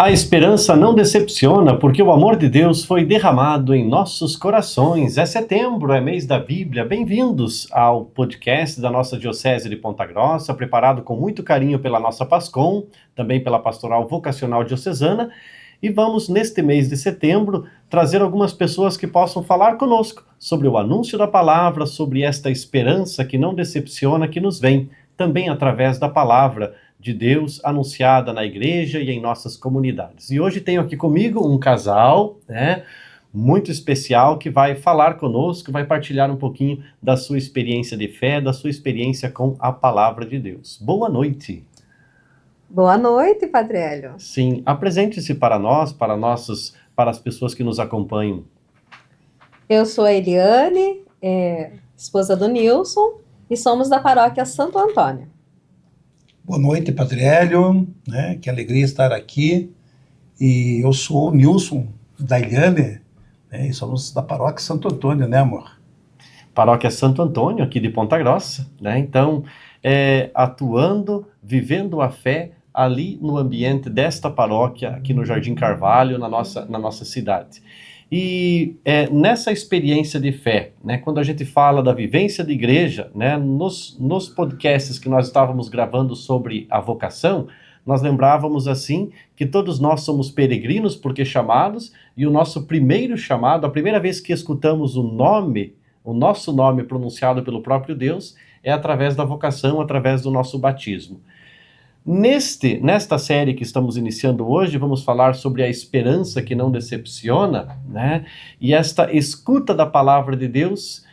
A esperança não decepciona, porque o amor de Deus foi derramado em nossos corações. É setembro, é mês da Bíblia. Bem-vindos ao podcast da nossa Diocese de Ponta Grossa, preparado com muito carinho pela nossa Pascom, também pela Pastoral Vocacional Diocesana. E vamos, neste mês de setembro, trazer algumas pessoas que possam falar conosco sobre o anúncio da palavra, sobre esta esperança que não decepciona, que nos vem também através da palavra de Deus anunciada na igreja e em nossas comunidades. E hoje tenho aqui comigo um casal, muito especial, que vai falar conosco, vai partilhar um pouquinho da sua experiência de fé, da sua experiência com a palavra de Deus. Boa noite. Boa noite, Padre Hélio. Sim, apresente-se para nós, para as pessoas que nos acompanham. Eu sou a Eliane, esposa do Nilson, e somos da paróquia Santo Antônio. Boa noite, Padre Hélio, que alegria estar aqui. E eu sou o Nilson, da Eliane, e somos da paróquia Santo Antônio, né, amor? Paróquia Santo Antônio, aqui de Ponta Grossa, Então, atuando, vivendo a fé ali no ambiente desta paróquia, aqui no Jardim Carvalho, na nossa cidade. E nessa experiência de fé, quando a gente fala da vivência de igreja, nos podcasts que nós estávamos gravando sobre a vocação, nós lembrávamos assim que todos nós somos peregrinos porque chamados, e o nosso primeiro chamado, a primeira vez que escutamos o nosso nome pronunciado pelo próprio Deus, é através da vocação, através do nosso batismo. Nesta série que estamos iniciando hoje, vamos falar sobre a esperança que não decepciona, E esta escuta da palavra de Deus,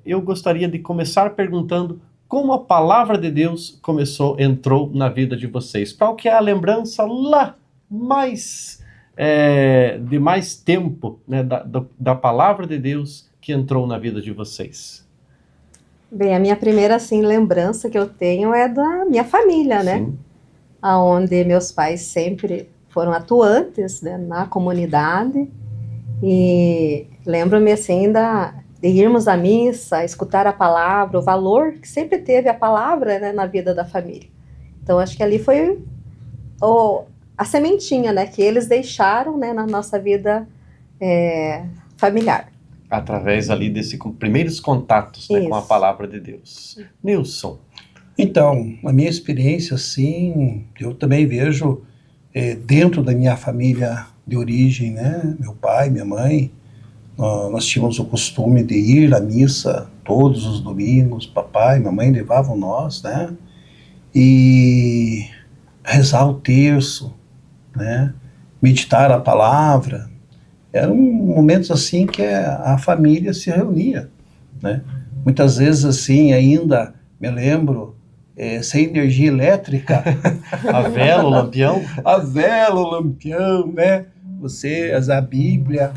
eu gostaria de começar perguntando como a palavra de Deus entrou na vida de vocês. Qual que é a lembrança lá de mais tempo, da palavra de Deus que entrou na vida de vocês? Bem, a minha primeira lembrança que eu tenho é da minha família, Sim. Onde meus pais sempre foram atuantes, na comunidade. E lembro-me de irmos à missa, escutar a palavra, o valor que sempre teve a palavra, na vida da família. Então acho que ali foi a sementinha, que eles deixaram, na nossa vida familiar. Através ali desses primeiros contatos, com a palavra de Deus. Nilson. Então, a minha experiência, eu também vejo dentro da minha família de origem, meu pai, minha mãe, nós tínhamos o costume de ir à missa todos os domingos, papai e mamãe levavam nós, e rezar o terço, meditar a palavra. Eram momentos que a família se reunia, Muitas vezes ainda me lembro, sem energia elétrica. A vela, o lampião? A vela, o lampião, Você usar a Bíblia,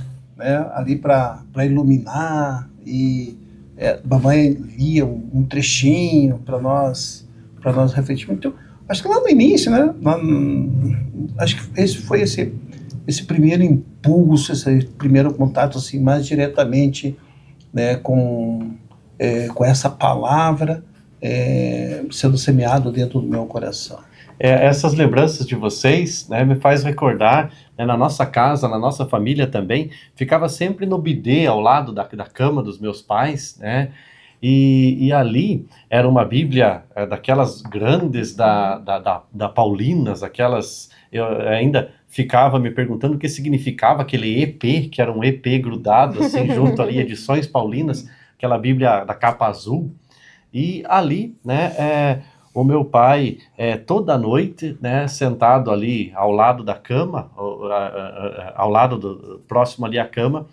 ali para iluminar, e mamãe lia um trechinho para nós refletirmos. Então, acho que lá no início, acho que esse foi esse primeiro impulso, esse primeiro contato mais diretamente, com essa palavra sendo semeado dentro do meu coração. Essas lembranças de vocês, me faz recordar, na nossa casa, na nossa família também, ficava sempre no bidê ao lado da cama dos meus pais, E ali era uma Bíblia daquelas grandes da Paulinas, eu ainda ficava me perguntando o que significava aquele EP, que era um EP grudado junto ali, Edições Paulinas, aquela Bíblia da capa azul. E ali, o meu pai, toda noite, sentado ali ao lado da cama, próximo ali à cama,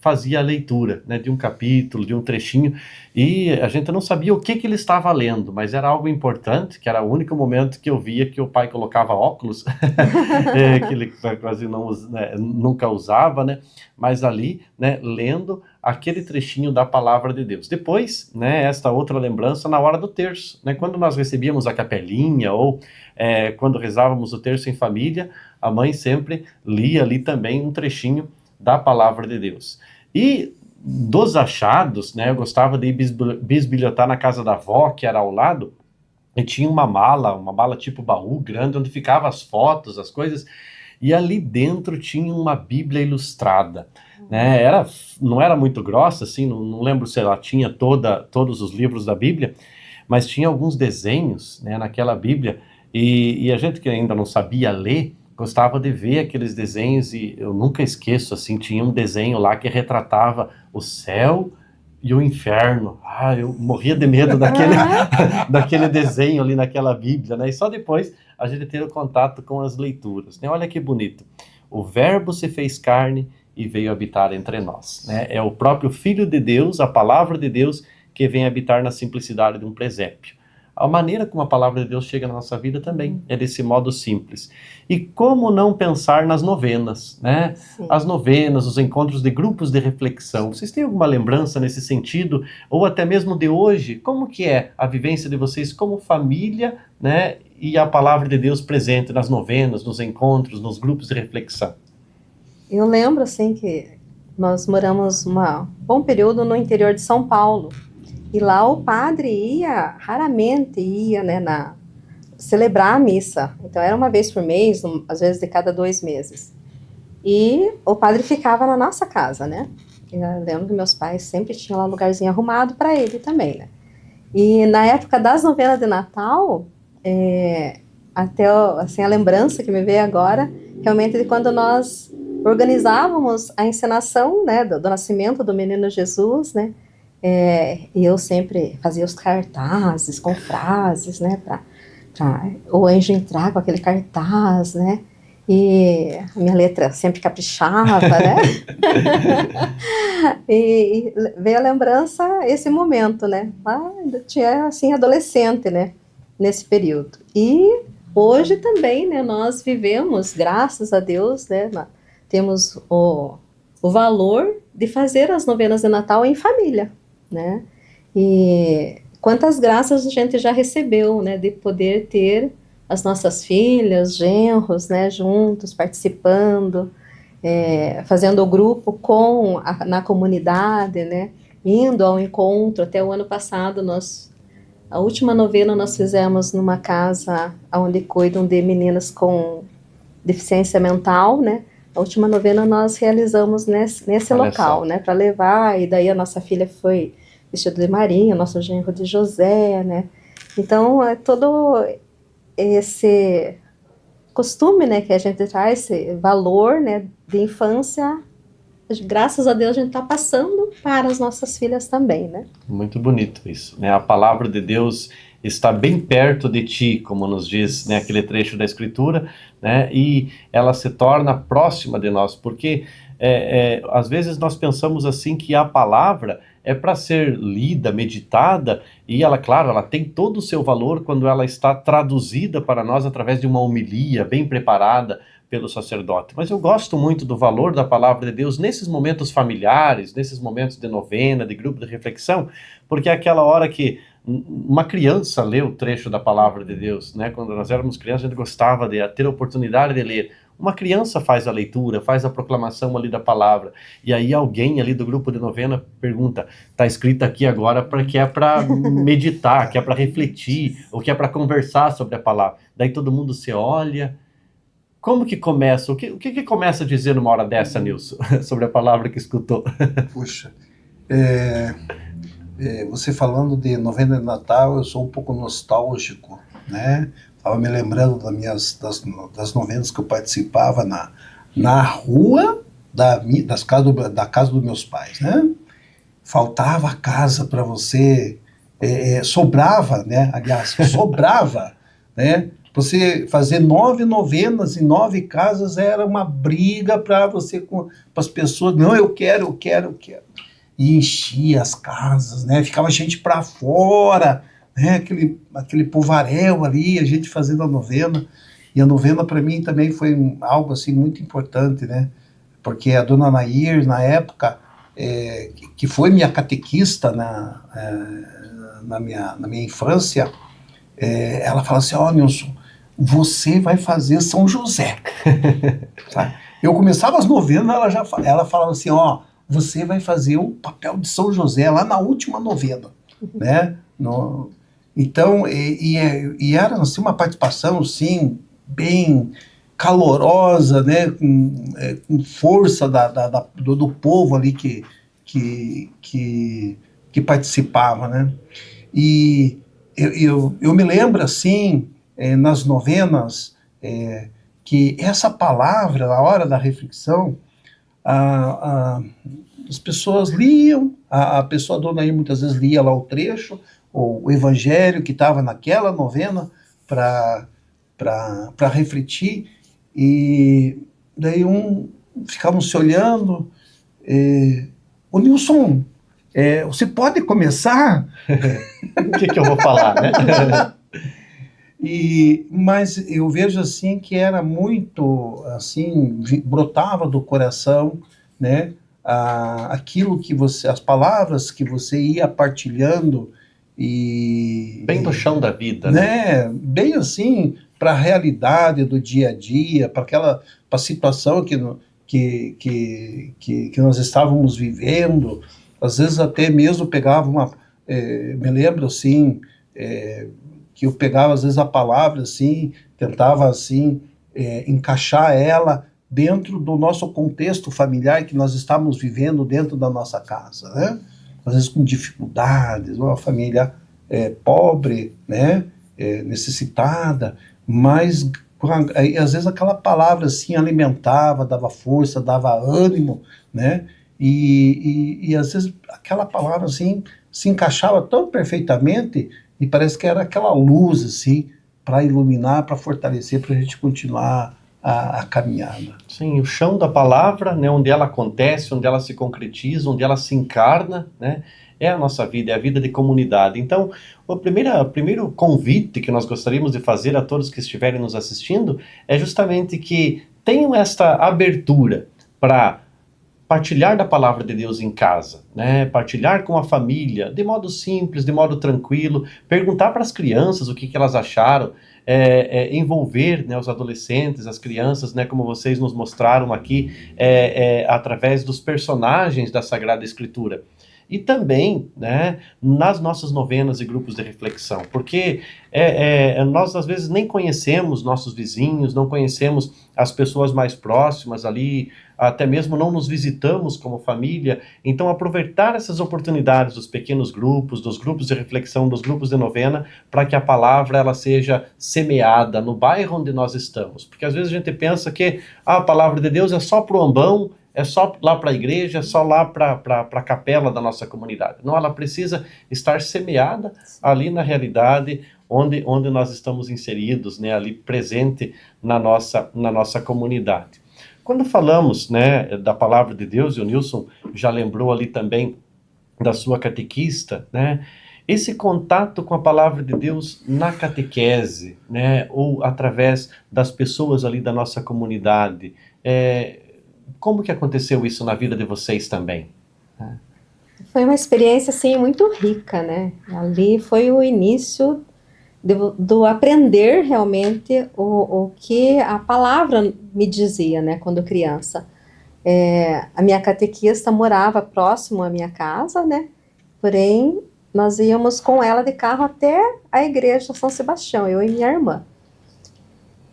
fazia a leitura, de um capítulo, de um trechinho, e a gente não sabia o que ele estava lendo, mas era algo importante, que era o único momento que eu via que o pai colocava óculos, que ele quase nunca usava, mas ali, lendo aquele trechinho da palavra de Deus. Depois, esta outra lembrança na hora do terço, quando nós recebíamos a capelinha, ou quando rezávamos o terço em família, a mãe sempre lia ali também um trechinho da palavra de Deus. E dos achados, eu gostava de ir bisbilhotar na casa da avó, que era ao lado, e tinha uma mala tipo baú grande, onde ficavam as fotos, as coisas, e ali dentro tinha uma Bíblia ilustrada, né? Não era muito grossa, assim, não lembro se ela tinha todos os livros da Bíblia, mas tinha alguns desenhos, né, naquela Bíblia, e a gente que ainda não sabia ler, gostava de ver aqueles desenhos, e eu nunca esqueço, assim, tinha um desenho lá que retratava o céu e o inferno. Eu morria de medo daquele desenho ali naquela Bíblia, né? E só depois a gente teve o contato com as leituras, né? Olha que bonito. O Verbo se fez carne e veio habitar entre nós, né? É o próprio Filho de Deus, a palavra de Deus, que vem habitar na simplicidade de um presépio. A maneira como a palavra de Deus chega na nossa vida também é desse modo simples. E como não pensar nas novenas, né? Sim. As novenas, os encontros de grupos de reflexão. Vocês têm alguma lembrança nesse sentido? Ou até mesmo de hoje? Como que é a vivência de vocês como família, né? E a palavra de Deus presente nas novenas, nos encontros, nos grupos de reflexão? Eu lembro, assim, que nós moramos um bom período no interior de São Paulo. E lá o padre raramente ia, né, celebrar a missa. Então era uma vez por mês, às vezes de cada 2 meses. E o padre ficava na nossa casa, né? Eu lembro que meus pais sempre tinham lá um lugarzinho arrumado para ele também, né? E na época das novenas de Natal, até assim, a lembrança que me veio agora, realmente de quando nós organizávamos a encenação, né, do nascimento do menino Jesus, né? E eu sempre fazia os cartazes com frases, né, para o anjo entrar com aquele cartaz, né, e a minha letra sempre caprichava, né, e veio a lembrança esse momento, né, ainda tinha, assim, adolescente, né, nesse período. E hoje também, né, nós vivemos, graças a Deus, né, temos o valor de fazer as novenas de Natal em família, né? E quantas graças a gente já recebeu, né, de poder ter as nossas filhas, genros, né, juntos, participando, fazendo o grupo na comunidade, né, indo ao encontro. Até o ano passado, a última novena nós fizemos numa casa onde cuidam de meninas com deficiência mental, né? A última novena nós realizamos nesse local, né, para levar, e daí a nossa filha foi vestida de Maria, nosso genro de José, né? Então, é todo esse costume, né, que a gente traz, esse valor, né, de infância, graças a Deus a gente está passando para as nossas filhas também, né? Muito bonito isso, né? A palavra de Deus está bem perto de ti, como nos diz, né, aquele trecho da Escritura, né? E ela se torna próxima de nós, porque às vezes nós pensamos assim que a palavra é para ser lida, meditada, e ela, claro, ela tem todo o seu valor quando ela está traduzida para nós através de uma homilia bem preparada pelo sacerdote. Mas eu gosto muito do valor da palavra de Deus nesses momentos familiares, nesses momentos de novena, de grupo de reflexão, porque é aquela hora que uma criança lê o trecho da palavra de Deus, né? Quando nós éramos crianças, a gente gostava de ter a oportunidade de ler. Uma criança faz a leitura, faz a proclamação ali da palavra, e aí alguém ali do grupo de novena pergunta, está escrito aqui agora que é para meditar, que é para refletir, ou que é para conversar sobre a palavra. Daí todo mundo se olha. Como que começa? O que começa a dizer numa hora dessa, Nilson, sobre a palavra que escutou? Puxa, você falando de novena de Natal, eu sou um pouco nostálgico, né? Estava me lembrando das novenas que eu participava na rua da casa dos meus pais, né? Faltava a casa para você, sobrava, né? Aliás, sobrava, né? Você fazer 9 novenas em 9 casas era uma briga para as pessoas. Não, eu quero. E enchia as casas, né? Ficava gente para fora, né? Aquele povaréu ali, a gente fazendo a novena. E a novena para mim também foi algo assim muito importante, né? Porque a dona Nair, na época, que foi minha catequista na minha infância, ela fala assim, Nilson, você vai fazer São José. Tá? Eu começava as novenas, ela falava assim, você vai fazer o papel de São José lá na última novena, né? Então, e era assim, uma participação, sim, bem calorosa, né, com força do povo ali que participava, né? E eu me lembro, assim, nas novenas, que essa palavra, na hora da reflexão, as pessoas liam, a pessoa, a dona Ir, muitas vezes lia lá o trecho, o evangelho que estava naquela novena para refletir, e daí ficávamos se olhando, o Nilson, você pode começar? O que eu vou falar, né? Mas eu vejo assim que era muito, assim, brotava do coração, né? Aquilo que as palavras que você ia partilhando Bem do chão da vida, né? Bem assim, para a realidade do dia a dia, para a situação que nós estávamos vivendo. Às vezes até mesmo pegava me lembro assim, que eu pegava às vezes a palavra assim, tentava assim encaixar ela dentro do nosso contexto familiar que nós estávamos vivendo dentro da nossa casa, né? Às vezes com dificuldades, uma família pobre, né? Necessitada, mas às vezes aquela palavra assim alimentava, dava força, dava ânimo, né? E às vezes aquela palavra assim se encaixava tão perfeitamente e parece que era aquela luz assim para iluminar, para fortalecer, para a gente continuar a caminhada. Sim, o chão da palavra, né, onde ela acontece, onde ela se concretiza, onde ela se encarna, né, é a nossa vida, é a vida de comunidade. Então, o primeiro convite que nós gostaríamos de fazer a todos que estiverem nos assistindo é justamente que tenham esta abertura para partilhar da palavra de Deus em casa, né? Partilhar com a família, de modo simples, de modo tranquilo, perguntar para as crianças o que elas acharam, envolver, né, os adolescentes, as crianças, né, como vocês nos mostraram aqui, através dos personagens da Sagrada Escritura. E também, né, nas nossas novenas e grupos de reflexão, porque nós às vezes nem conhecemos nossos vizinhos, não conhecemos as pessoas mais próximas ali, até mesmo não nos visitamos como família. Então aproveitar essas oportunidades dos pequenos grupos, dos grupos de reflexão, dos grupos de novena, para que a palavra ela seja semeada no bairro onde nós estamos, porque às vezes a gente pensa que a palavra de Deus é só para o ambão, é só lá para a igreja, é só lá para a capela da nossa comunidade. Não, ela precisa estar semeada ali na realidade onde nós estamos inseridos, né, ali presente na nossa comunidade. Quando falamos, né, da palavra de Deus, e o Nilson já lembrou ali também da sua catequista, né, esse contato com a palavra de Deus na catequese, né, ou através das pessoas ali da nossa comunidade, como que aconteceu isso na vida de vocês também? Foi uma experiência, assim, muito rica, né? Ali foi o início do aprender realmente o que a palavra me dizia, né, quando criança. A minha catequista morava próximo à minha casa, né? Porém, nós íamos com ela de carro até a igreja São Sebastião, eu e minha irmã.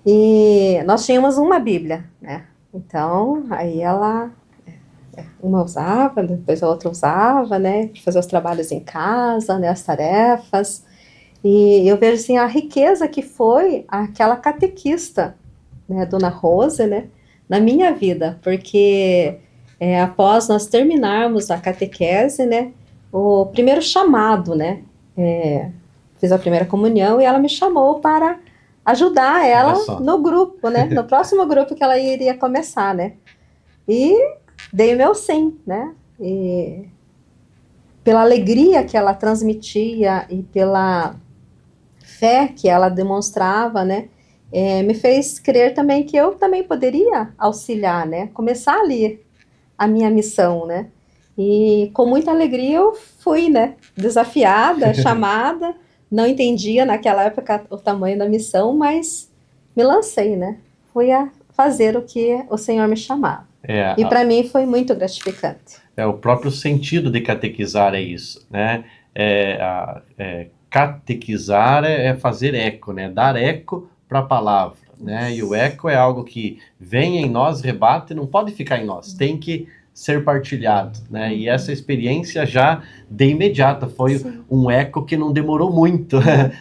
E nós tínhamos uma Bíblia, né? Então, aí ela, uma usava, depois a outra usava, né, para fazer os trabalhos em casa, né, as tarefas, e eu vejo, assim, a riqueza que foi aquela catequista, né, Dona Rose, né, na minha vida, porque após nós terminarmos a catequese, né, o primeiro chamado, né, fiz a primeira comunhão e ela me chamou para ajudar ela no grupo, né? No próximo grupo que ela iria começar, né? E dei o meu sim, né? E pela alegria que ela transmitia e pela fé que ela demonstrava, né? Me fez crer também que eu também poderia auxiliar, né? Começar ali a minha missão, né? E com muita alegria eu fui, né? Desafiada, chamada. Não entendia naquela época o tamanho da missão, mas me lancei, né? Fui a fazer o que o Senhor me chamava. E para mim foi muito gratificante. O próprio sentido de catequizar é isso, né? Catequizar é fazer eco, né? Dar eco para a palavra, né? E o eco é algo que vem em nós, rebate, não pode ficar em nós, tem que ser partilhado, né? E essa experiência já de imediata foi Sim. um eco que não demorou muito,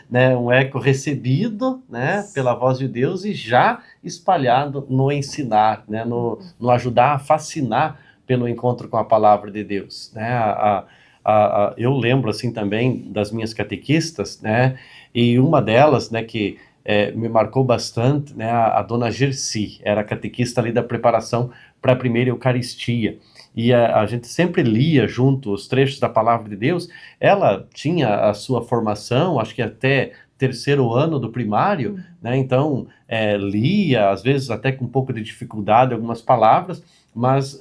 né? Um eco recebido, né? Pela voz de Deus e já espalhado no ensinar, né? No ajudar a fascinar pelo encontro com a palavra de Deus, né? Eu lembro assim também das minhas catequistas, né? E uma delas, né, que me marcou bastante, né, a dona Gersi, era catequista ali da preparação para a primeira Eucaristia. E a gente sempre lia junto os trechos da palavra de Deus. Ela tinha a sua formação, acho que até terceiro ano do primário, né? Então lia, às vezes até com um pouco de dificuldade algumas palavras, mas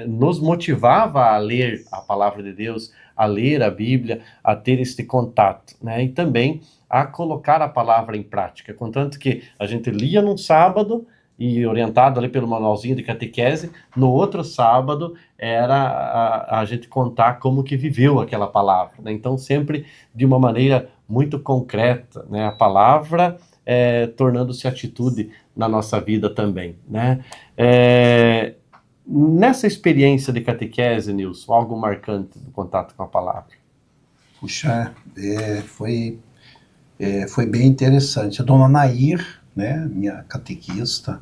nos motivava a ler a palavra de Deus, a ler a Bíblia, a ter este contato, né? E também a colocar a palavra em prática, contanto que a gente lia num sábado e orientado ali pelo manualzinho de catequese, no outro sábado era a gente contar como que viveu aquela palavra, né? Então sempre de uma maneira muito concreta, né? A palavra tornando-se atitude na nossa vida também, né? Nessa experiência de catequese, Nilson, algo marcante do contato com a palavra? Puxa, foi bem interessante. A dona Nair, né, minha catequista,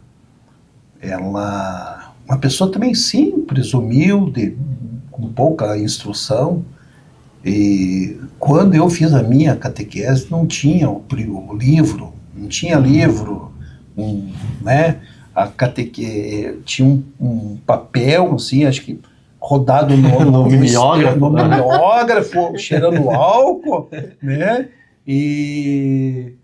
ela, uma pessoa também simples, humilde, com pouca instrução, e quando eu fiz a minha catequese não tinha o livro, não tinha livro, né, tinha um papel, assim, acho que rodado no mimeógrafo, cheirando álcool, né, e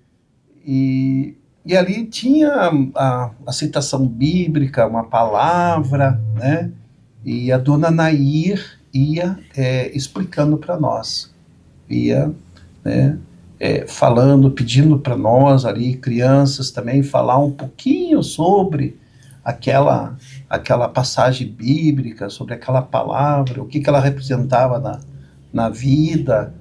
ali tinha a citação bíblica, uma palavra, né? E a dona Nair ia explicando para nós, ia, né, falando, pedindo para nós ali, crianças também, falar um pouquinho sobre aquela passagem bíblica, sobre aquela palavra, o que ela representava na vida,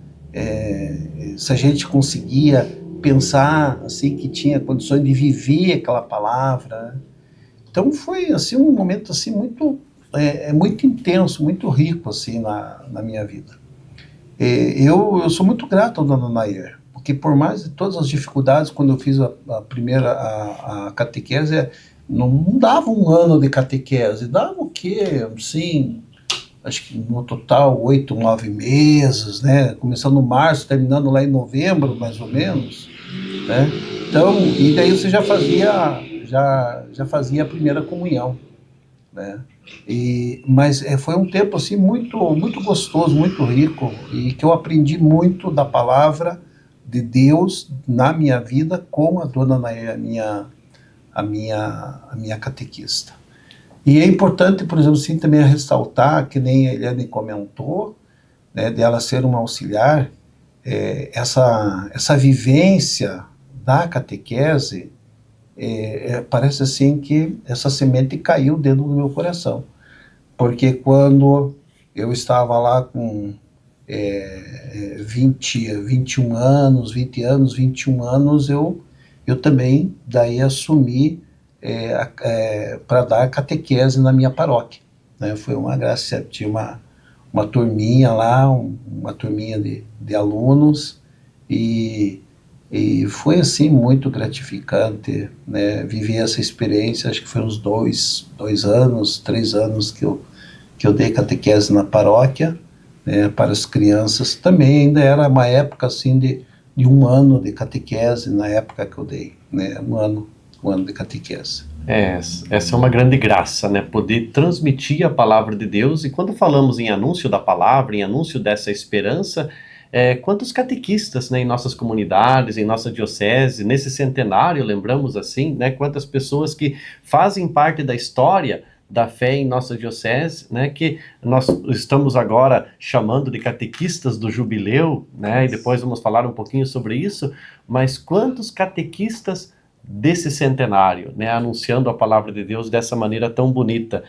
se a gente conseguia pensar assim que tinha condições de viver aquela palavra. Então foi assim um momento assim muito intenso, muito rico assim na minha vida. Eu sou muito grato ao dona Nair, porque por mais de todas as dificuldades, quando eu fiz a primeira a catequese, não dava um ano de catequese, dava o quê? Sim, acho que no total 8, 9 meses, né? Começando em março, terminando lá em novembro, mais ou menos, né? Então, e daí você já fazia a primeira comunhão, né? Mas foi um tempo assim muito, muito gostoso, muito rico, e que eu aprendi muito da palavra de Deus na minha vida com a dona Nair, a minha catequista. E é importante, por exemplo, sim, também ressaltar, que nem a Eliane comentou, né, dela ser uma auxiliar, essa vivência da catequese, parece assim que essa semente caiu dentro do meu coração. Porque quando eu estava lá com 21 anos, 21 anos, eu também daí assumi para dar catequese na minha paróquia, né? Foi uma graça, tinha uma turminha lá, uma turminha de alunos, e foi assim muito gratificante, né, viver essa experiência. Acho que foi uns 2 anos, 3 anos que eu dei catequese na paróquia, né, para as crianças. Também ainda era uma época assim de 1 ano de catequese na época que eu dei, né, um ano de catequese. Essa é uma grande graça, né? Poder transmitir a palavra de Deus. E quando falamos em anúncio da palavra, em anúncio dessa esperança, quantos catequistas, né, em nossas comunidades, em nossa diocese, nesse centenário, lembramos assim, né? Quantas pessoas que fazem parte da história da fé em nossa diocese, né? Que nós estamos agora chamando de catequistas do jubileu, né? E depois vamos falar um pouquinho sobre isso. Mas quantos catequistas desse centenário, né, anunciando a palavra de Deus dessa maneira tão bonita.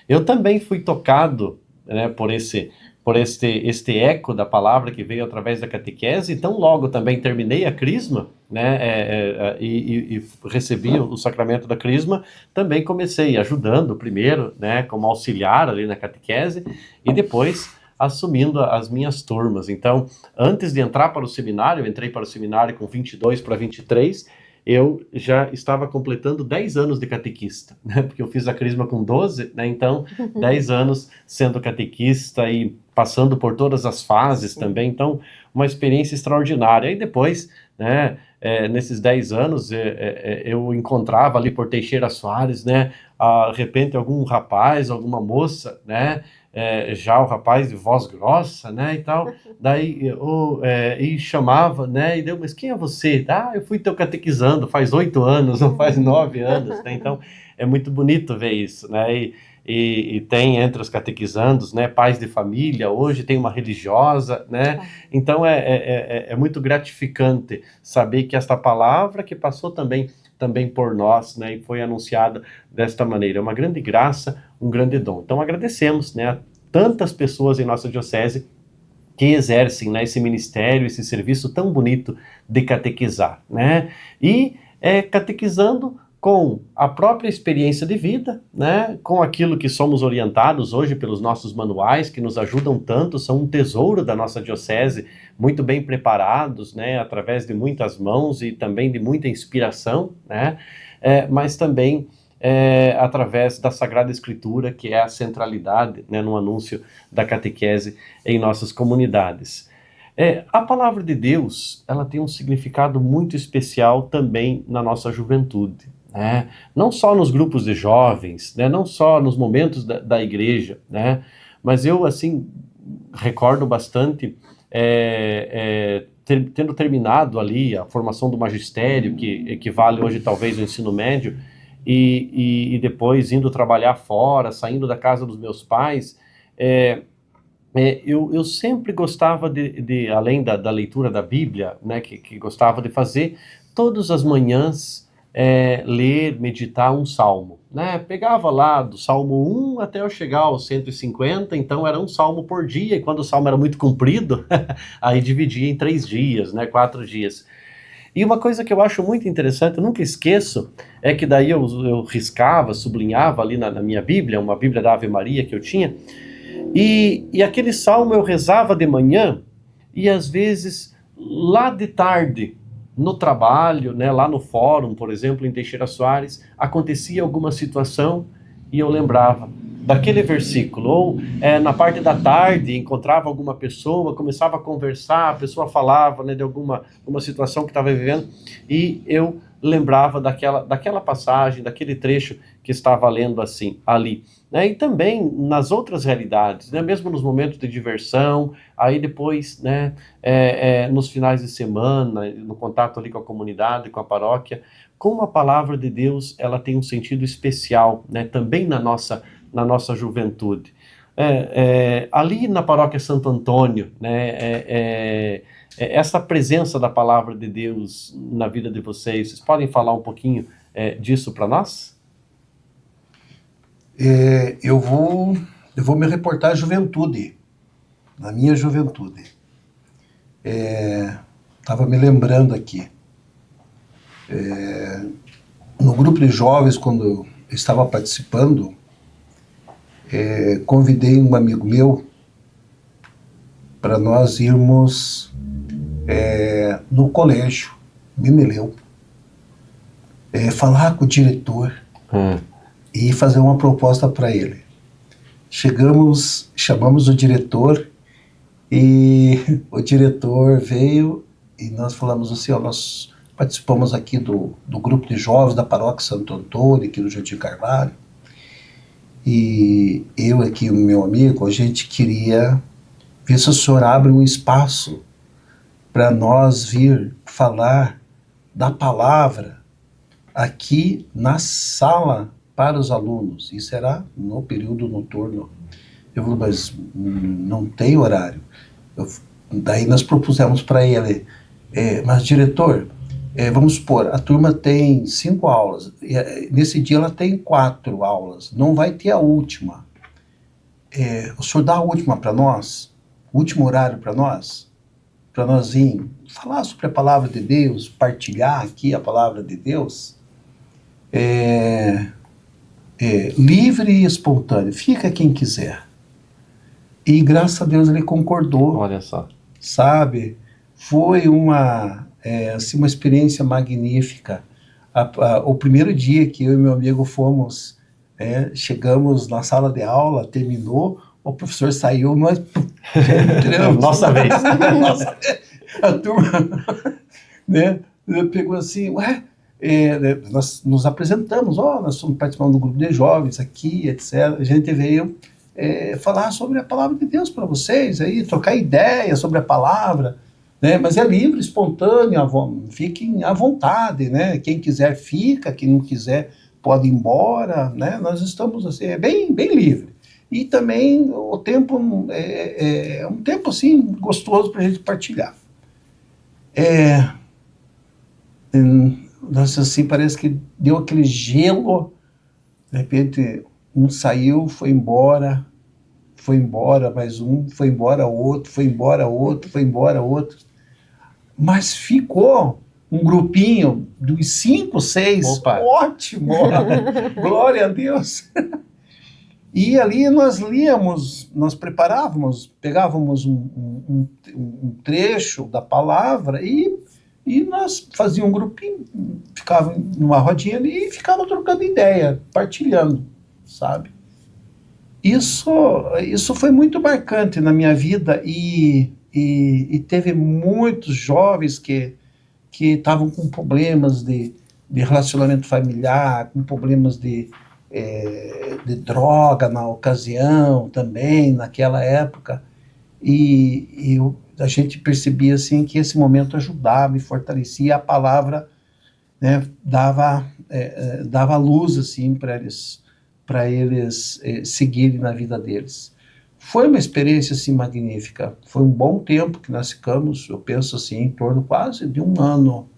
Eu também fui tocado, né, por por este eco da palavra que veio através da catequese, e tão logo também terminei a crisma, né, e recebi o sacramento da crisma, também comecei ajudando primeiro, né, como auxiliar ali na catequese, e depois assumindo as minhas turmas. Então, antes de entrar para o seminário, eu entrei para o seminário com 22 para 23, eu já estava completando 10 anos de catequista, né? Porque eu fiz a crisma com 12, né? Então, 10 anos sendo catequista e passando por todas as fases também. Então, uma experiência extraordinária. E depois, né, nesses 10 anos, eu encontrava ali por Teixeira Soares, né, de repente algum rapaz, alguma moça, né, já o rapaz de voz grossa, né, e tal, daí e chamava, né, e deu, mas quem é você? Ah, eu fui teu catequizando faz 8 anos, ou faz 9 anos, né, então é muito bonito ver isso, né, e tem entre os catequizandos, né, pais de família, hoje tem uma religiosa, né, então é muito gratificante saber que esta palavra que passou também por nós, né, e foi anunciada desta maneira, é uma grande graça, um grande dom. Então agradecemos, né, a tantas pessoas em nossa diocese que exercem, né, esse ministério, esse serviço tão bonito de catequizar, né, e catequizando com a própria experiência de vida, né, com aquilo que somos orientados hoje pelos nossos manuais, que nos ajudam tanto, são um tesouro da nossa diocese, muito bem preparados, né, através de muitas mãos e também de muita inspiração, né, mas também através da Sagrada Escritura, que é a centralidade, né, no anúncio da catequese em nossas comunidades. A palavra de Deus, ela tem um significado muito especial também na nossa juventude, né? Não só nos grupos de jovens, né? Não só nos momentos da igreja, né? Mas eu, assim, recordo bastante, tendo terminado ali a formação do magistério, que equivale hoje talvez ao ensino médio, e depois indo trabalhar fora, saindo da casa dos meus pais, eu sempre gostava além da leitura da Bíblia, né, que gostava de fazer, todas as manhãs, ler, meditar um salmo, né? Pegava lá do Salmo 1 até eu chegar ao 150, então era um salmo por dia, e quando o salmo era muito comprido, aí dividia em 3 dias, né, 4 dias. E uma coisa que eu acho muito interessante, eu nunca esqueço, é que daí eu riscava, sublinhava ali na minha Bíblia, uma Bíblia da Ave Maria que eu tinha, e aquele salmo eu rezava de manhã, e às vezes lá de tarde, no trabalho, né, lá no fórum, por exemplo, em Teixeira Soares, acontecia alguma situação e eu lembrava daquele versículo, ou na parte da tarde encontrava alguma pessoa, começava a conversar, a pessoa falava, né, de alguma situação que estava vivendo, e eu lembrava daquela passagem, daquele trecho que estava lendo assim, ali, né, e também nas outras realidades, né, mesmo nos momentos de diversão, aí depois, né, nos finais de semana, no contato ali com a comunidade, com a paróquia, como a palavra de Deus, ela tem um sentido especial, né, também na nossa juventude. Ali na paróquia Santo Antônio, né, essa presença da palavra de Deus na vida de vocês podem falar um pouquinho disso para nós? Eu vou me reportar à juventude, na minha juventude. Estava me lembrando aqui, no grupo de jovens, quando eu estava participando, convidei um amigo meu para nós irmos no colégio Mimeleu, falar com o diretor e fazer uma proposta para ele. Chamamos o diretor, e o diretor veio e nós falamos assim, nós participamos aqui do grupo de jovens da paróquia Santo Antônio, aqui no Jardim Carvalho, e eu aqui e o meu amigo, a gente queria ver se o senhor abre um espaço para nós vir falar da palavra aqui na sala para os alunos. Isso era no período noturno. Eu falei, mas não tem horário. Daí nós propusemos para ele, mas diretor, vamos supor, a turma tem 5 aulas, nesse dia ela tem 4 aulas, não vai ter a última. O senhor dá a última para nós? último horário para nós vir falar sobre a palavra de Deus, partilhar aqui a palavra de Deus, livre e espontâneo, fica quem quiser. E graças a Deus ele concordou. Olha só. Sabe? Foi uma experiência magnífica. O primeiro dia que eu e meu amigo fomos, chegamos na sala de aula, terminou, o professor saiu, nós entramos. Nossa vez. A turma, né, pegou assim, nós nos apresentamos, nós estamos participando do grupo de jovens aqui, etc. A gente veio falar sobre a palavra de Deus para vocês, aí, trocar ideias sobre a palavra, né? Mas é livre, espontâneo, fiquem à vontade, né? Quem quiser fica, quem não quiser pode ir embora, né? Nós estamos assim, bem, bem livre. E também o tempo é um tempo assim gostoso para a gente partilhar. Nossa, assim, parece que deu aquele gelo, de repente um saiu, foi embora, mais um, foi embora outro, mas ficou um grupinho dos 5, 6, Opa. Ótimo, glória a Deus. E ali nós líamos, nós preparávamos, pegávamos um trecho da palavra e nós fazíamos um grupinho, ficava numa rodinha ali e ficava trocando ideia, partilhando, sabe? Isso foi muito marcante na minha vida e teve muitos jovens que estavam com problemas de relacionamento familiar, com problemas de droga na ocasião também, naquela época, e a gente percebia assim que esse momento ajudava e fortalecia a palavra, né, dava luz assim para eles seguirem na vida deles. Foi uma experiência assim magnífica, foi um bom tempo que nós ficamos, eu penso assim, em torno quase de um ano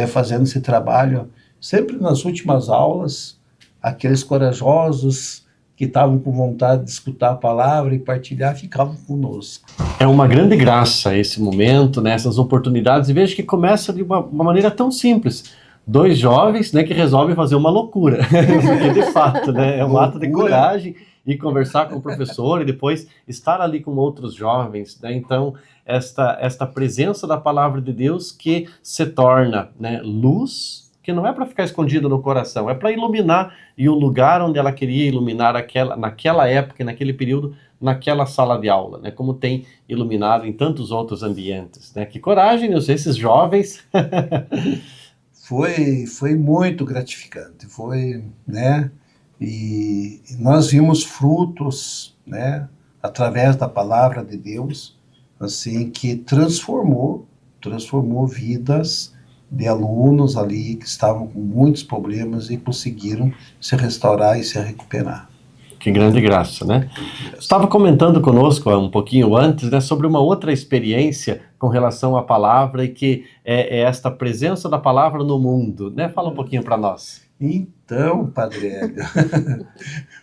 fazendo esse trabalho, sempre nas últimas aulas, aqueles corajosos que estavam com vontade de escutar a palavra e partilhar, ficavam conosco. É uma grande graça esse momento, né, essas oportunidades, e vejo que começa de uma maneira tão simples. 2 jovens, né, que resolvem fazer uma loucura, porque de fato, né, é um ato de coragem, e conversar com o professor e depois estar ali com outros jovens, né? Então esta presença da palavra de Deus que se torna, né, luz, que não é para ficar escondida no coração, é para iluminar, e o lugar onde ela queria iluminar naquela época, naquele período, naquela sala de aula, né, como tem iluminado em tantos outros ambientes, né? Que coragem, esses jovens. Foi muito gratificante, né? E nós vimos frutos, né, através da palavra de Deus, assim, que transformou vidas de alunos ali que estavam com muitos problemas e conseguiram se restaurar e se recuperar. Que grande graça, né? Estava comentando conosco um pouquinho antes, né, sobre uma outra experiência com relação à palavra e que é esta presença da palavra no mundo, né? Fala um pouquinho para nós. Então, Padre Hélio,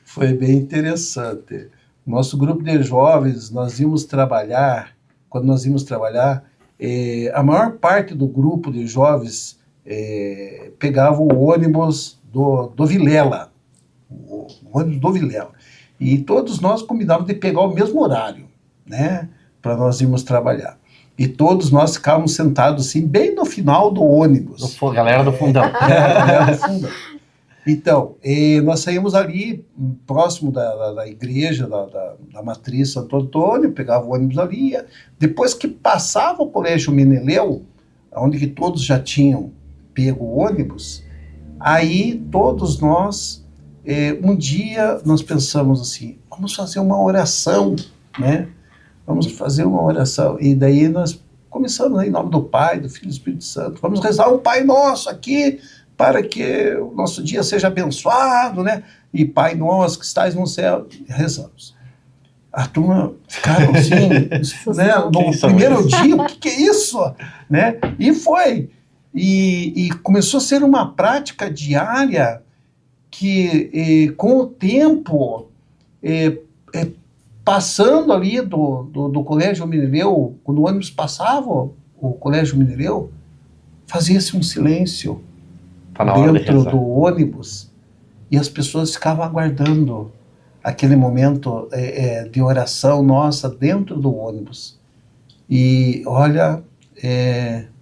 foi bem interessante. Nosso grupo de jovens, quando nós íamos trabalhar, a maior parte do grupo de jovens pegava o ônibus do Vilela, o ônibus do Vilela. E todos nós combinávamos de pegar o mesmo horário, né, para nós irmos trabalhar. E todos nós ficávamos sentados assim, bem no final do ônibus. Galera do fundão. Galera do fundão. Então, nós saímos ali, próximo da igreja, da matriz Santo Antônio, pegava o ônibus ali, depois que passava o colégio Meneleu, onde que todos já tinham pego o ônibus, aí todos nós, um dia nós pensamos assim, vamos fazer uma oração, né? Vamos fazer uma oração. E daí nós começamos, né, em nome do Pai, do Filho e do Espírito Santo. Vamos rezar um Pai Nosso aqui, para que o nosso dia seja abençoado, né? E Pai Nosso que estais no céu, rezamos. A turma ficaram assim, né? No primeiro dia, o que é isso? Né? E foi. E começou a ser uma prática diária que, com o tempo, passando ali do Colégio Mineireu, quando o ônibus passava o Colégio Mineireu, fazia-se um silêncio Tá na hora de dentro rezar. do ônibus e as pessoas ficavam aguardando aquele momento de oração nossa dentro do ônibus. E olha,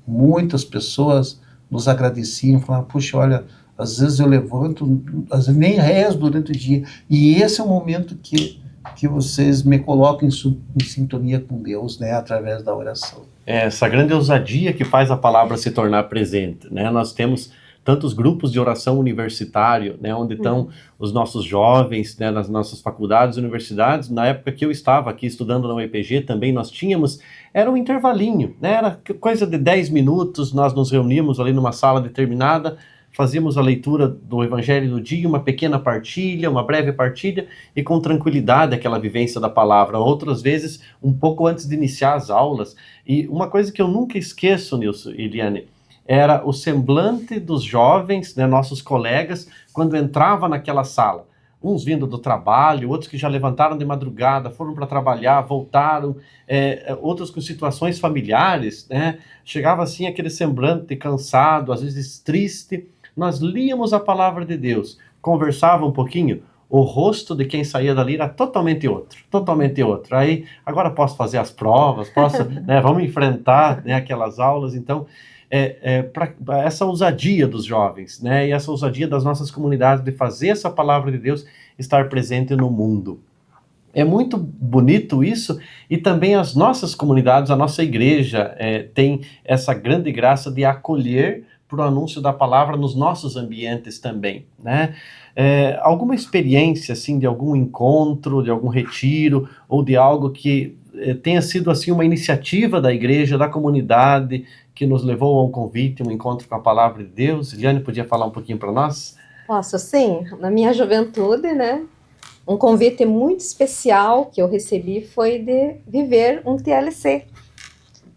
muitas pessoas nos agradeciam, falavam, puxa, olha, às vezes eu levanto, às vezes nem rezo durante o dia. E esse é o momento que vocês me colocam em sintonia com Deus, né, através da oração. Essa grande ousadia que faz a palavra se tornar presente, né? Nós temos tantos grupos de oração universitário, né, onde estão os nossos jovens, né, nas nossas faculdades e universidades. Na época que eu estava aqui estudando na UEPG, também nós tínhamos, era um intervalinho, né, era coisa de 10 minutos, nós nos reuníamos ali numa sala determinada, fazíamos a leitura do Evangelho do dia, uma pequena partilha, uma breve partilha, e com tranquilidade aquela vivência da palavra. Outras vezes, um pouco antes de iniciar as aulas. E uma coisa que eu nunca esqueço, Nilson e Eliane, era o semblante dos jovens, né, nossos colegas, quando entrava naquela sala. Uns vindo do trabalho, outros que já levantaram de madrugada, foram para trabalhar, voltaram, outros com situações familiares, né? Chegava assim aquele semblante cansado, às vezes triste. Nós líamos a palavra de Deus, conversava um pouquinho, o rosto de quem saía dali era totalmente outro, totalmente outro. Aí, agora posso fazer as provas, posso, né, vamos enfrentar, né, aquelas aulas. Então, para essa ousadia dos jovens, né, e essa ousadia das nossas comunidades de fazer essa palavra de Deus estar presente no mundo. É muito bonito isso, e também as nossas comunidades, a nossa igreja tem essa grande graça de acolher para o anúncio da palavra nos nossos ambientes também, né? Alguma experiência, assim, de algum encontro, de algum retiro, ou de algo que tenha sido, assim, uma iniciativa da igreja, da comunidade, que nos levou a um convite, um encontro com a palavra de Deus? Eliane, podia falar um pouquinho para nós? Posso, sim. Na minha juventude, né? Um convite muito especial que eu recebi foi de viver um TLC.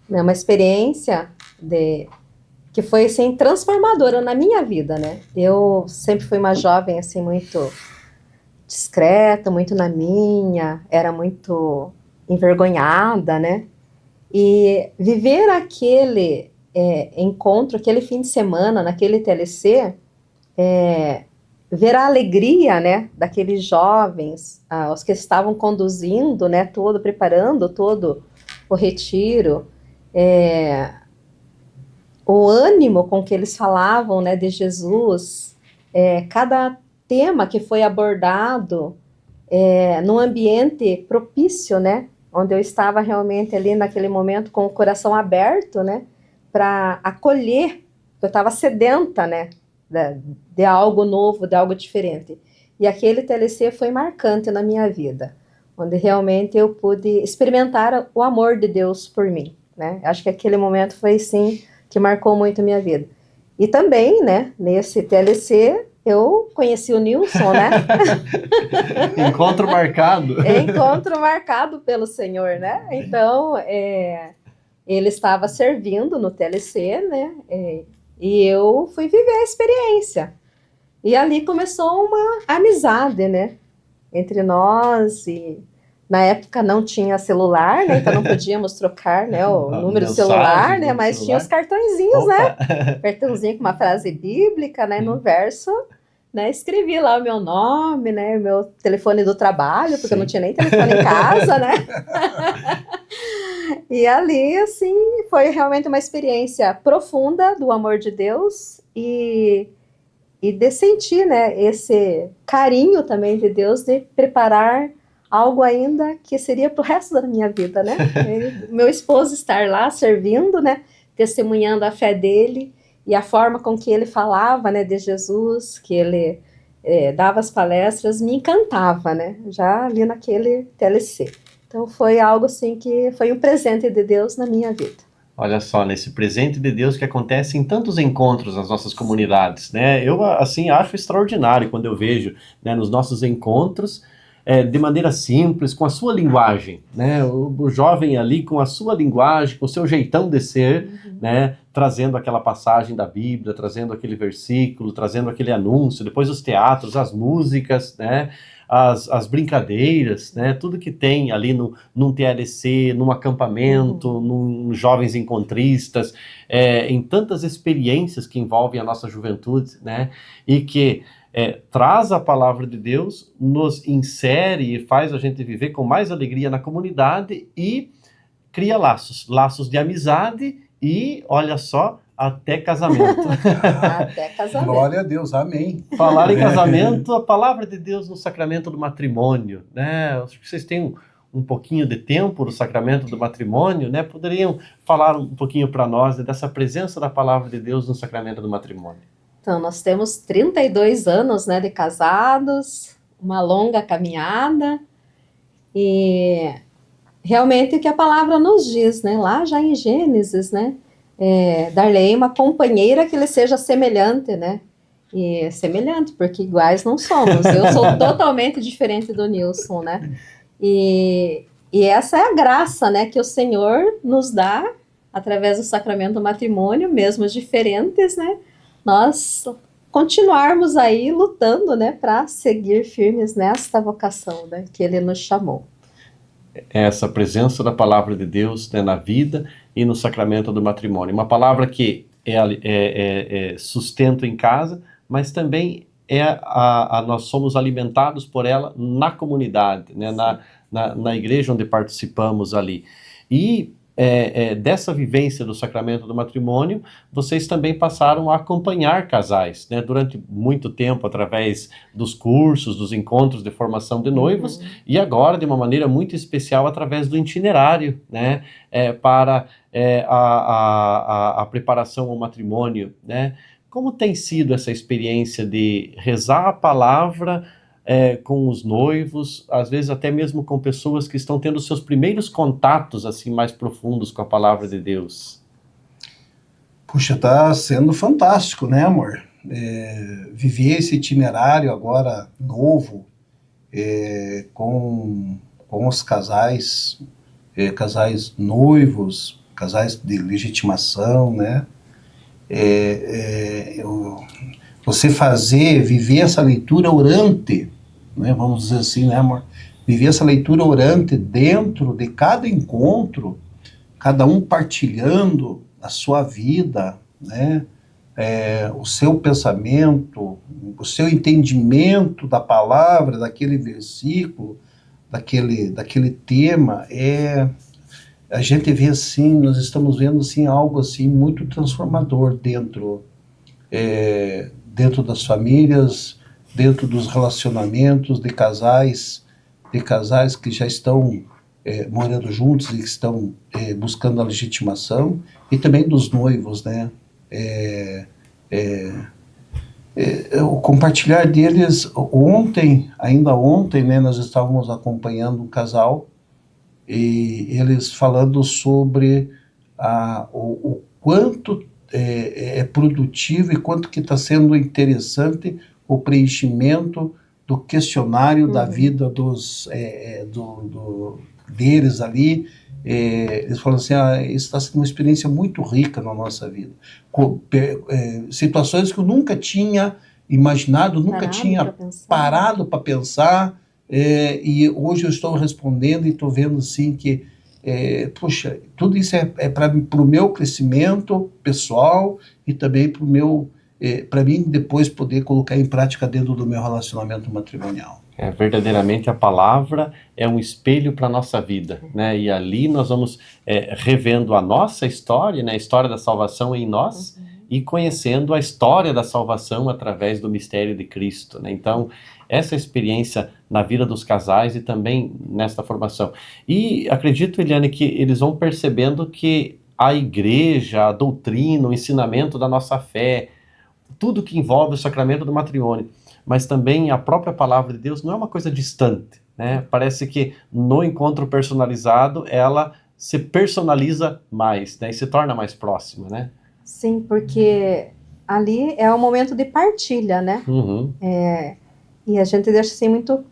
Né, uma experiência que foi, assim, transformadora na minha vida, né? Eu sempre fui uma jovem, assim, muito discreta, muito na minha, era muito envergonhada, né? E viver aquele encontro, aquele fim de semana, naquele TLC, ver a alegria, né, daqueles jovens, os que estavam conduzindo, né, preparando todo o retiro, o ânimo com que eles falavam, né, de Jesus, cada tema que foi abordado num ambiente propício, né, onde eu estava realmente ali naquele momento com o coração aberto, né, para acolher, eu estava sedenta, né, de algo novo, de algo diferente. E aquele TLC foi marcante na minha vida, onde realmente eu pude experimentar o amor de Deus por mim, né? Acho que aquele momento foi, sim, que marcou muito a minha vida. E também, né, nesse TLC, eu conheci o Nilson, né? Encontro marcado. Encontro marcado pelo Senhor, né? Então, ele estava servindo no TLC, né? E eu fui viver a experiência. E ali começou uma amizade, né? Entre nós. E na época não tinha celular, né? Então não podíamos trocar, né, o número do celular, né? Mas tinha os cartõezinhos, né? Cartãozinho com uma frase bíblica, né? No verso, né? Escrevi lá o meu nome, né? O meu telefone do trabalho, porque eu não tinha nem telefone em casa, né? E ali, assim, foi realmente uma experiência profunda do amor de Deus e de sentir, né, esse carinho também de Deus de preparar algo ainda que seria pro resto da minha vida, né? Meu esposo estar lá servindo, né, testemunhando a fé dele e a forma com que ele falava, né, de Jesus, que ele dava as palestras, me encantava, né, já ali naquele TLC. Então foi algo assim que foi um presente de Deus na minha vida. Olha só, nesse presente de Deus que acontece em tantos encontros nas nossas comunidades, né? Eu, assim, acho extraordinário quando eu vejo, né, nos nossos encontros, de maneira simples, com a sua linguagem, né? O jovem ali com a sua linguagem, com o seu jeitão de ser, né? Trazendo aquela passagem da Bíblia, trazendo aquele versículo, trazendo aquele anúncio, depois os teatros, as músicas, né? As brincadeiras, né? Tudo que tem ali num TLC, num acampamento, num Jovens Encontristas, em tantas experiências que envolvem a nossa juventude, né? E que traz a palavra de Deus, nos insere e faz a gente viver com mais alegria na comunidade e cria laços de amizade e, olha só, até casamento. Até casamento. Glória a Deus, amém. Falar em casamento, a palavra de Deus no sacramento do matrimônio, né? Acho que vocês têm um pouquinho de tempo no sacramento do matrimônio, né? Poderiam falar um pouquinho para nós dessa presença da palavra de Deus no sacramento do matrimônio? Então, nós temos 32 anos, né, de casados, uma longa caminhada, e realmente o que a palavra nos diz, né, lá já em Gênesis, né, dar-lhe-ei uma companheira que lhe seja semelhante, né, e semelhante, porque iguais não somos, eu sou totalmente diferente do Nilson, né, e essa é a graça, né, que o Senhor nos dá, através do sacramento do matrimônio, mesmo diferentes, né, nós continuarmos aí lutando, né, para seguir firmes nesta vocação, né, que Ele nos chamou. Essa presença da palavra de Deus, né, na vida e no sacramento do matrimônio. Uma palavra que é sustento em casa, mas também nós somos alimentados por ela na comunidade, né, na igreja onde participamos ali. E dessa vivência do sacramento do matrimônio, vocês também passaram a acompanhar casais, né, durante muito tempo, através dos cursos, dos encontros de formação de noivos, e agora, de uma maneira muito especial, através do itinerário, né, para a preparação ao matrimônio, né? Como tem sido essa experiência de rezar a palavra com os noivos, às vezes até mesmo com pessoas que estão tendo seus primeiros contatos assim mais profundos com a palavra de Deus? Puxa, tá sendo fantástico, né, amor? Viver esse itinerário agora novo, com os casais, casais noivos, casais de legitimação, né? Você viver essa leitura orante, né, vamos dizer assim, né, amor? Viver essa leitura orante dentro de cada encontro, cada um partilhando a sua vida, né, o seu pensamento, o seu entendimento da palavra, daquele versículo, daquele tema, a gente vê assim, nós estamos vendo assim, algo assim muito transformador dentro das famílias, dentro dos relacionamentos de casais que já estão morando juntos e que estão buscando a legitimação, e também dos noivos, né? O compartilhar deles ainda ontem, né, nós estávamos acompanhando um casal e eles falando sobre o quanto é produtivo e quanto que está sendo interessante o preenchimento do questionário da vida deles ali. Eles falam assim, isso está sendo uma experiência muito rica na nossa vida. Situações que eu nunca tinha imaginado, nunca tinha parado para pensar, e hoje eu estou respondendo e estou vendo assim que puxa, tudo isso é para o meu crescimento pessoal e também para mim depois poder colocar em prática dentro do meu relacionamento matrimonial. Verdadeiramente a palavra é um espelho para a nossa vida, né? E ali nós vamos revendo a nossa história, né? A história da salvação em nós, e conhecendo a história da salvação através do mistério de Cristo, né? Então, essa experiência na vida dos casais e também nesta formação. E acredito, Eliane, que eles vão percebendo que a igreja, a doutrina, o ensinamento da nossa fé, tudo que envolve o sacramento do matrimônio, mas também a própria palavra de Deus não é uma coisa distante, né? Parece que no encontro personalizado ela se personaliza mais, né? E se torna mais próxima, né? Sim, porque ali é um momento de partilha, né? E a gente deixa assim muito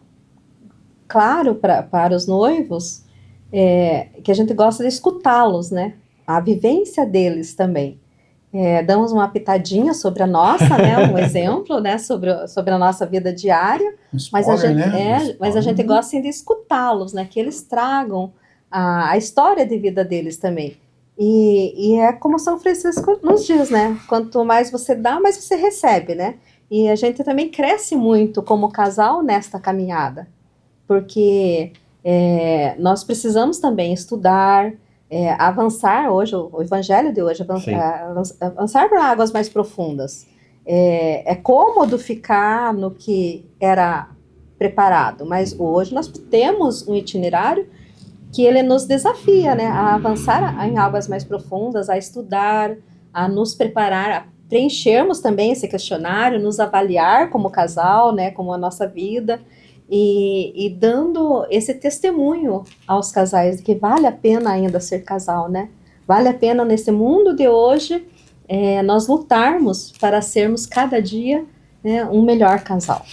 claro para os noivos que a gente gosta de escutá-los, né? A vivência deles também. Damos uma pitadinha sobre a nossa, né? Um exemplo, né? Sobre a nossa vida diária, mas a gente, mas a gente gosta assim, de escutá-los, né? Que eles tragam a história de vida deles também. E é como São Francisco nos diz, né? Quanto mais você dá, mais você recebe, né? E a gente também cresce muito como casal nesta caminhada, porque nós precisamos também estudar, avançar hoje, o evangelho de hoje, avançar para águas mais profundas. É cômodo ficar no que era preparado, mas hoje nós temos um itinerário que ele nos desafia, né, a avançar em águas mais profundas, a estudar, a nos preparar, a preenchermos também esse questionário, nos avaliar como casal, né, como a nossa vida, e dando esse testemunho aos casais de que vale a pena ainda ser casal, né? Vale a pena nesse mundo de hoje nós lutarmos para sermos cada dia, né, um melhor casal.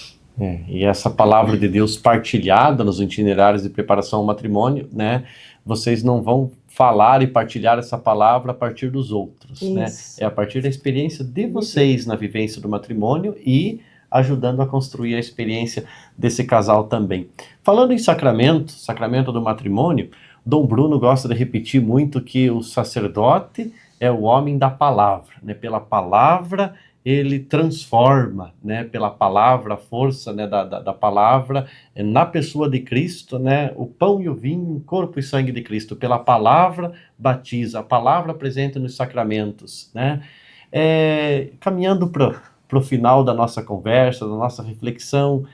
E essa palavra de Deus partilhada nos itinerários de preparação ao matrimônio, né? Vocês não vão falar e partilhar essa palavra a partir dos outros, né? É a partir da experiência de vocês na vivência do matrimônio e ajudando a construir a experiência desse casal também. Falando em sacramento do matrimônio, Dom Bruno gosta de repetir muito que o sacerdote é o homem da palavra, né? Pela palavra ele transforma, né, pela palavra, a força, né, da palavra, na pessoa de Cristo, né, o pão e o vinho, corpo e sangue de Cristo, pela palavra batiza, a palavra presente nos sacramentos, né, caminhando para o final da nossa conversa, da nossa reflexão,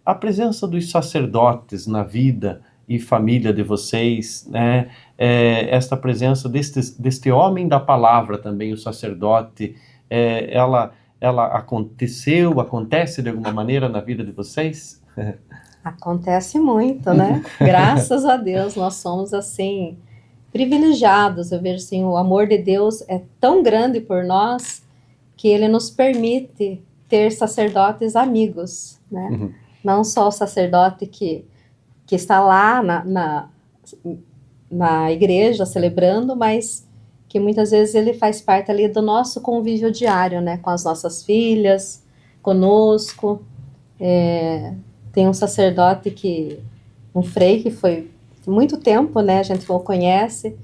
a presença dos sacerdotes na vida e família de vocês, né, esta presença deste homem da palavra também, o sacerdote, ela acontece de alguma maneira na vida de vocês? Acontece muito, né? Graças a Deus, nós somos, assim, privilegiados. Eu vejo, assim, o amor de Deus é tão grande por nós que ele nos permite ter sacerdotes amigos, né? Uhum. Não só o sacerdote que está lá na igreja celebrando, mas que muitas vezes ele faz parte ali do nosso convívio diário, né, com as nossas filhas, conosco. Tem um sacerdote um frei que foi muito tempo, né, a gente o conhece,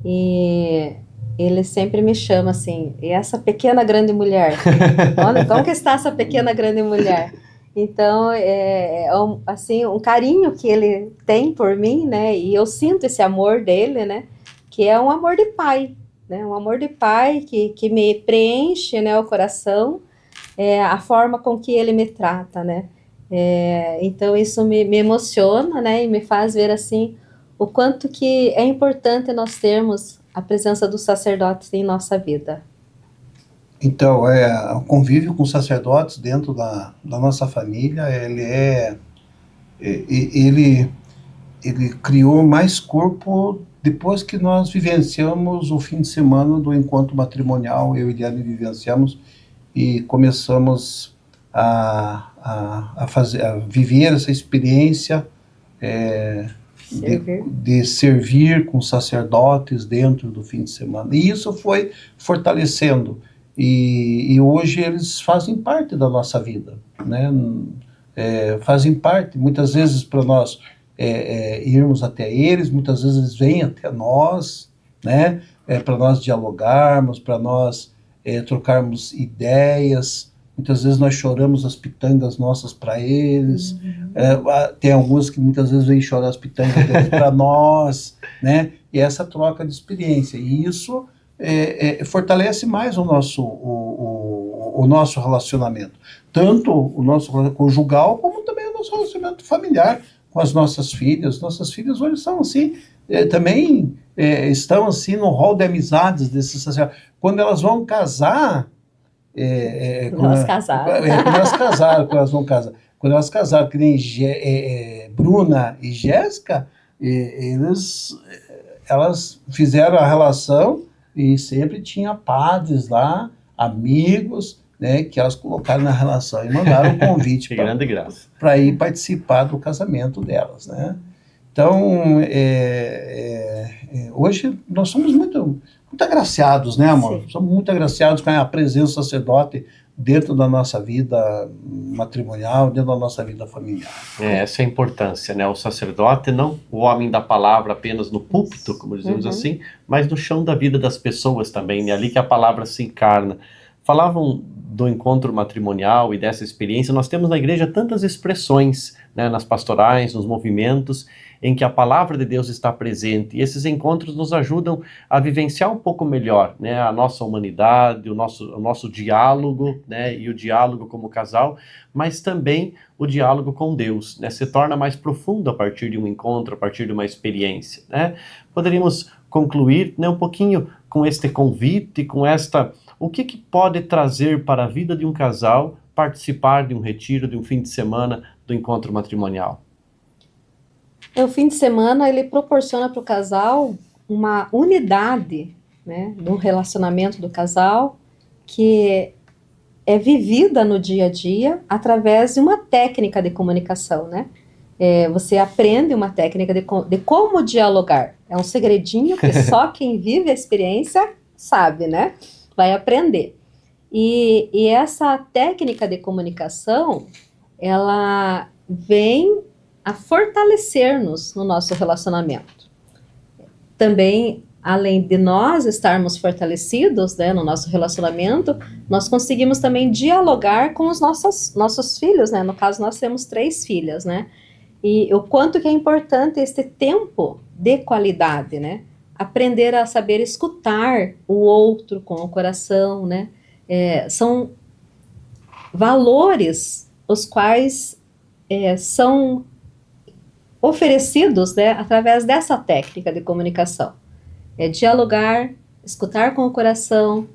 e ele sempre me chama assim, e essa pequena grande mulher, como que está essa pequena grande mulher? Então, assim, um carinho que ele tem por mim, né, e eu sinto esse amor dele, né, que é um amor de pai, né, um amor de pai que me preenche, né, o coração, a forma com que ele me trata, né, então isso me emociona, né, e me faz ver, assim, o quanto que é importante nós termos a presença dos sacerdotes em nossa vida. Então, o convívio com sacerdotes dentro da nossa família, ele criou mais corpo depois que nós vivenciamos o fim de semana do encontro matrimonial. Eu e Diane vivenciamos e começamos a viver essa experiência de servir com sacerdotes dentro do fim de semana. E isso foi fortalecendo. E hoje eles fazem parte da nossa vida, né? Fazem parte, muitas vezes para nós irmos até eles, muitas vezes eles vêm até nós, né? Para nós dialogarmos, para nós trocarmos ideias. Muitas vezes nós choramos as pitangas nossas para eles. Uhum. Tem alguns que muitas vezes vêm chorar as pitangas deles para nós, né? E essa troca de experiência. E isso fortalece mais o nosso relacionamento. Tanto o nosso conjugal, como também o nosso relacionamento familiar com as nossas filhas. Nossas filhas hoje são assim, também estão assim no rol de amizades desses sacerdotes. Quando elas vão casar, quando elas vão casar, quando elas casaram, que nem Bruna e Jéssica, elas fizeram a relação e sempre tinha padres lá, amigos, né, que elas colocaram na relação e mandaram o convite Que grande graça. para ir participar do casamento delas, né? Então, hoje nós somos muito agraciados, né, amor? Sim. Somos muito agraciados com a presença do sacerdote dentro da nossa vida matrimonial, dentro da nossa vida familiar. Essa é a importância, né? O sacerdote, não o homem da palavra apenas no púlpito, como dizemos assim, mas no chão da vida das pessoas também, né? Ali que a palavra se encarna. Falavam do encontro matrimonial e dessa experiência. Nós temos na igreja tantas expressões, né, nas pastorais, nos movimentos, em que a palavra de Deus está presente. E esses encontros nos ajudam a vivenciar um pouco melhor, né, a nossa humanidade, o nosso diálogo, né, e o diálogo como casal, mas também o diálogo com Deus, né, se torna mais profundo a partir de um encontro, a partir de uma experiência, né. Poderíamos concluir, né, um pouquinho com este convite, com esta... O que pode trazer para a vida de um casal participar de um retiro, de um fim de semana, do encontro matrimonial? O fim de semana, ele proporciona para o casal uma unidade, né, no relacionamento do casal, que é vivida no dia a dia através de uma técnica de comunicação, né? Você aprende uma técnica de como dialogar. É um segredinho que só quem vive a experiência sabe, né? Vai aprender. E essa técnica de comunicação, ela vem a fortalecer-nos no nosso relacionamento. Também, além de nós estarmos fortalecidos, né, no nosso relacionamento, nós conseguimos também dialogar com os nossos filhos, né? No caso, nós temos 3 filhas, né? E o quanto que é importante esse tempo de qualidade, né? Aprender a saber escutar o outro com o coração, né? São valores os quais são oferecidos, né, através dessa técnica de comunicação. Dialogar, escutar com o coração,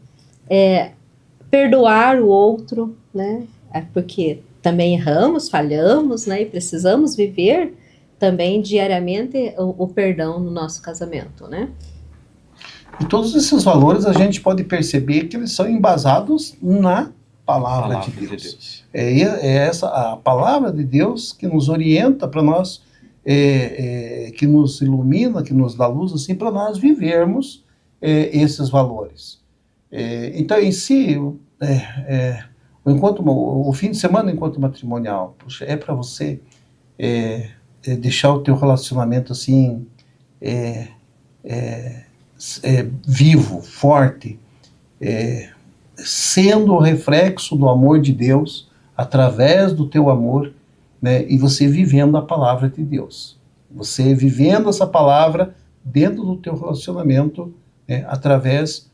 perdoar o outro, né? Porque também erramos, falhamos, né? E precisamos viver também diariamente o perdão no nosso casamento, né? E todos esses valores a gente pode perceber que eles são embasados na palavra de Deus. É essa a palavra de Deus que nos orienta para nós, que nos ilumina, que nos dá luz, assim, para nós vivermos esses valores. Então, em si, o fim de semana, enquanto matrimonial, puxa, é para você deixar o teu relacionamento assim vivo, forte, sendo o reflexo do amor de Deus através do teu amor, né, e você vivendo a palavra de Deus. Você vivendo essa palavra dentro do teu relacionamento, através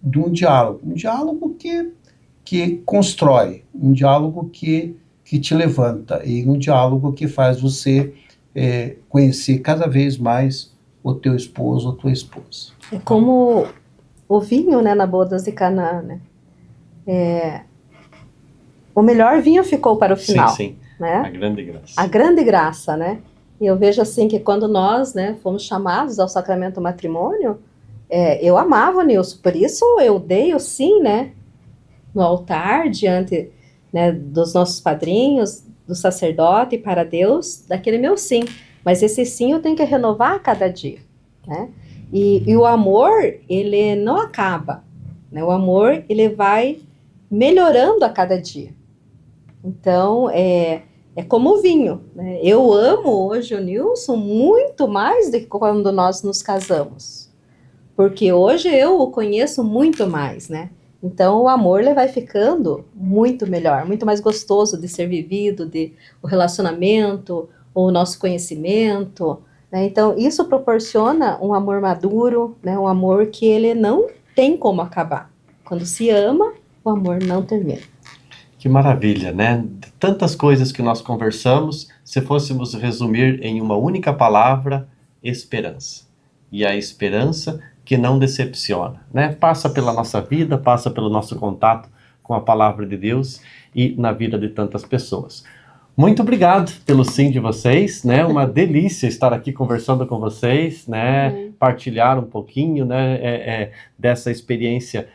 de um diálogo que constrói, um diálogo que te levanta, e um diálogo que faz você conhecer cada vez mais o teu esposo ou tua esposa. É como o vinho, né, na bodas de Canaã, né? O melhor vinho ficou para o final. Sim, né? A grande graça. A grande graça, né? E eu vejo assim que quando nós, né, fomos chamados ao sacramento do matrimônio, eu amava o Nilson, por isso eu dei o sim, né, no altar, diante, né, dos nossos padrinhos, do sacerdote, para Deus, daquele meu sim. Mas esse sim eu tenho que renovar a cada dia, né? E o amor, ele não acaba, né? O amor, ele vai melhorando a cada dia. Então, é como o vinho, né? Eu amo hoje o Nilson muito mais do que quando nós nos casamos. Porque hoje eu o conheço muito mais, né? Então, o amor, ele vai ficando muito melhor, muito mais gostoso de ser vivido, o relacionamento, o nosso conhecimento, né? Então, isso proporciona um amor maduro, né? Um amor que ele não tem como acabar. Quando se ama, o amor não termina. Que maravilha, né? De tantas coisas que nós conversamos, se fôssemos resumir em uma única palavra, esperança. E a esperança que não decepciona, né? Passa pela nossa vida, passa pelo nosso contato com a palavra de Deus e na vida de tantas pessoas. Muito obrigado pelo sim de vocês, né? Uma delícia estar aqui conversando com vocês, né? Partilhar um pouquinho, né? Dessa experiência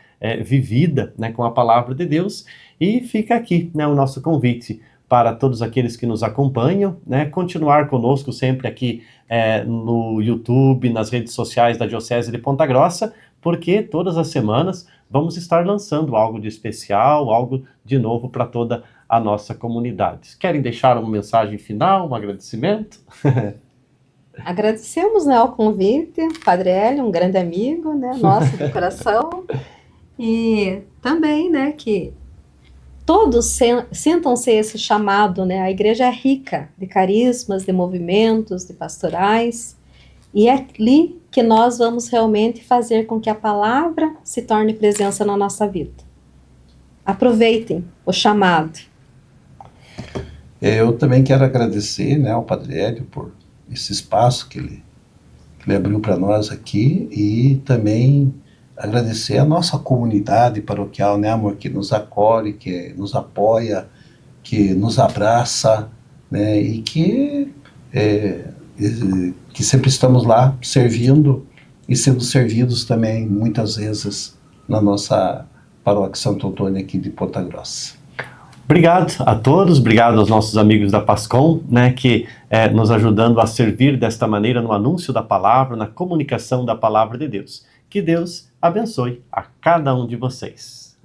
vivida, né, com a palavra de Deus. E fica aqui, né, o nosso convite para todos aqueles que nos acompanham, né, continuar conosco sempre aqui no YouTube, nas redes sociais da Diocese de Ponta Grossa, porque todas as semanas vamos estar lançando algo de especial, algo de novo para toda a nossa comunidade. Querem deixar uma mensagem final, um agradecimento? Agradecemos, né, o convite, Padre Hélio, um grande amigo, né, nosso do coração, e também, né, que todos sintam-se esse chamado, né, a igreja é rica de carismas, de movimentos, de pastorais, e é ali que nós vamos realmente fazer com que a palavra se torne presença na nossa vida. Aproveitem o chamado. Eu também quero agradecer, né, ao Padre Hélio por esse espaço que ele abriu para nós aqui, e também agradecer a nossa comunidade paroquial, né, amor, que nos acolhe, que nos apoia, que nos abraça, né, e que sempre estamos lá servindo e sendo servidos também, muitas vezes, na nossa paróquia Santo Antônio aqui de Ponta Grossa. Obrigado a todos, obrigado aos nossos amigos da PASCOM, né, que nos ajudando a servir desta maneira no anúncio da palavra, na comunicação da palavra de Deus. Que Deus abençoe a cada um de vocês.